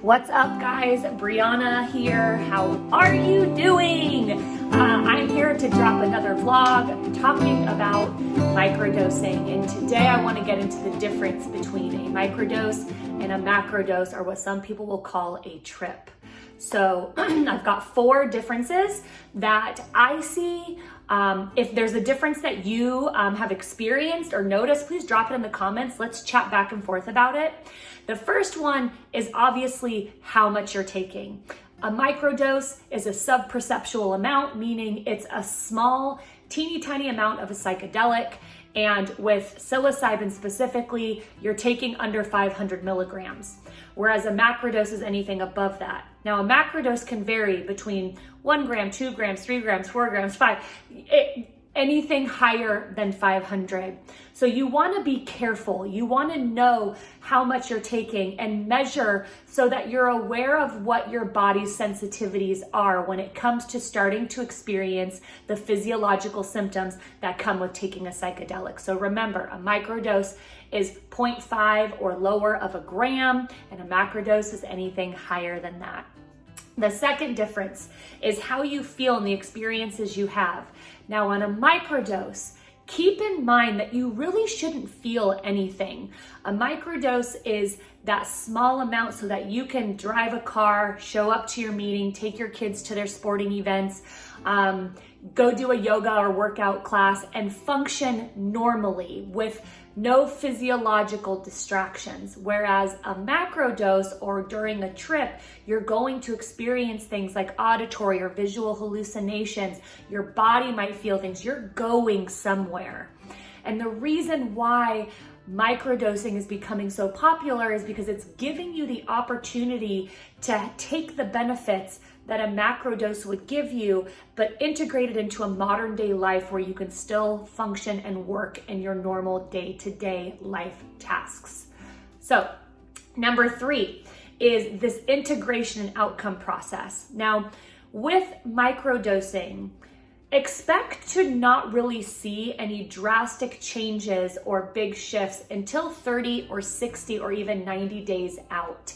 What's up, guys? Brianna here. How are you doing? I'm here to drop another vlog talking about microdosing, and today I want to get into the difference between a microdose and a macrodose, or what some people will call a trip. So I've got 4 differences that I see. If there's a difference that you have experienced or noticed, please drop it in the comments. Let's chat back and forth about it. The first one is obviously how much you're taking. A microdose is a sub-perceptual amount, meaning it's a small, teeny tiny amount of a psychedelic. And with psilocybin specifically, you're taking under 500 milligrams, whereas a macrodose is anything above that. Now, a macrodose can vary between 1 gram, 2 grams, 3 grams, 4 grams, 5, anything higher than 500. So you want to be careful. You want to know how much you're taking and measure so that you're aware of what your body's sensitivities are when it comes to starting to experience the physiological symptoms that come with taking a psychedelic. So remember, a microdose is 0.5 or lower of a gram, and a macrodose is anything higher than that. The second difference is how you feel and the experiences you have. Now, on a microdose, keep in mind that you really shouldn't feel anything. A microdose is that small amount so that you can drive a car, show up to your meeting, take your kids to their sporting events, go do a yoga or workout class, and function normally with no physiological distractions. Whereas a macrodose, or during a trip, you're going to experience things like auditory or visual hallucinations. Your body might feel things. You're going somewhere. And the reason why microdosing is becoming so popular is because it's giving you the opportunity to take the benefits that a macrodose would give you, but integrate it into a modern day life where you can still function and work in your normal day-to-day life tasks. So number 3 is this integration and outcome process. Now, with microdosing, expect to not really see any drastic changes or big shifts until 30 or 60 or even 90 days out.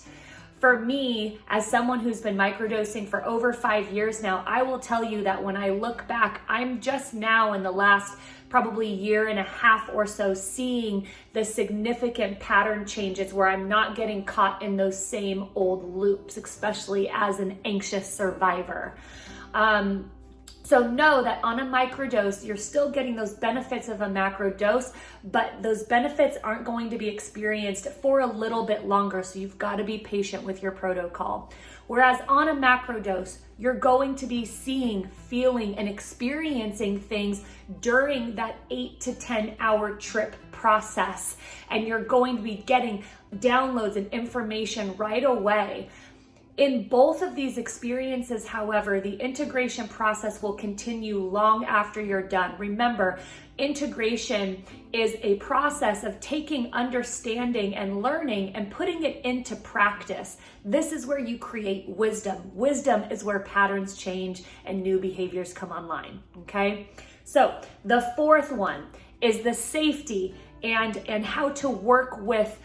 For me, as someone who's been microdosing for over 5 years now, I will tell you that when I look back, I'm just now in the last probably year and a half or so seeing the significant pattern changes where I'm not getting caught in those same old loops, especially as an anxious survivor. So know that on a microdose, you're still getting those benefits of a macrodose, but those benefits aren't going to be experienced for a little bit longer. So you've got to be patient with your protocol. Whereas on a macrodose, you're going to be seeing, feeling, and experiencing things during that 8 to 10 hour trip process. And you're going to be getting downloads and information right away. In both of these experiences, however, the integration process will continue long after you're done. Remember, integration is a process of taking understanding and learning and putting it into practice. This is where you create wisdom. Wisdom is where patterns change and new behaviors come online, okay? So the 4th one is the safety and how to work with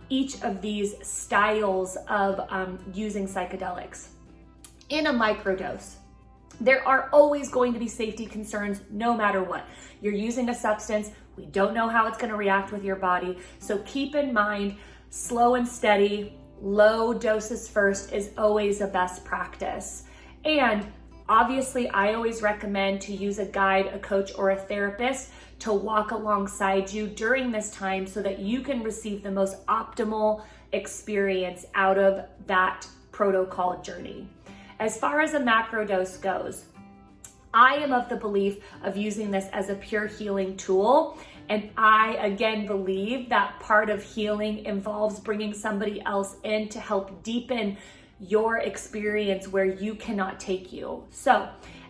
each of these styles of using psychedelics. In a microdose, there are always going to be safety concerns no matter what. You're using a substance, we don't know how it's going to react with your body, so keep in mind, slow and steady, low doses first is always a best practice. And obviously, I always recommend to use a guide, a coach, or a therapist to walk alongside you during this time so that you can receive the most optimal experience out of that protocol journey. As far as a macrodose goes, I am of the belief of using this as a pure healing tool. And I, again, believe that part of healing involves bringing somebody else in to help deepen your experience where you cannot take you. So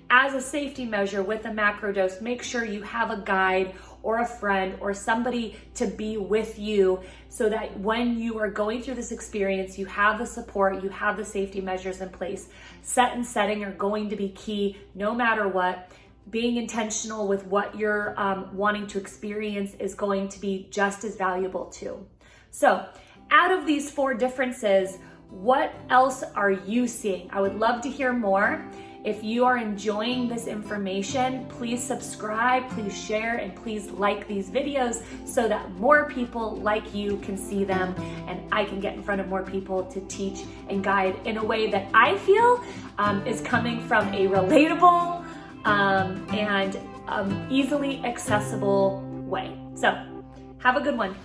as a safety measure with a macrodose, make sure you have a guide or a friend or somebody to be with you so that when you are going through this experience, you have the support, you have the safety measures in place. Set and setting are going to be key no matter what. Being intentional with what you're wanting to experience is going to be just as valuable too. So out of these 4 differences, What else are you seeing? I would love to hear more. If you are enjoying this information, please subscribe, please share, and please like these videos so that more people like you can see them and I can get in front of more people to teach and guide in a way that I feel is coming from a relatable and easily accessible way. So have a good one.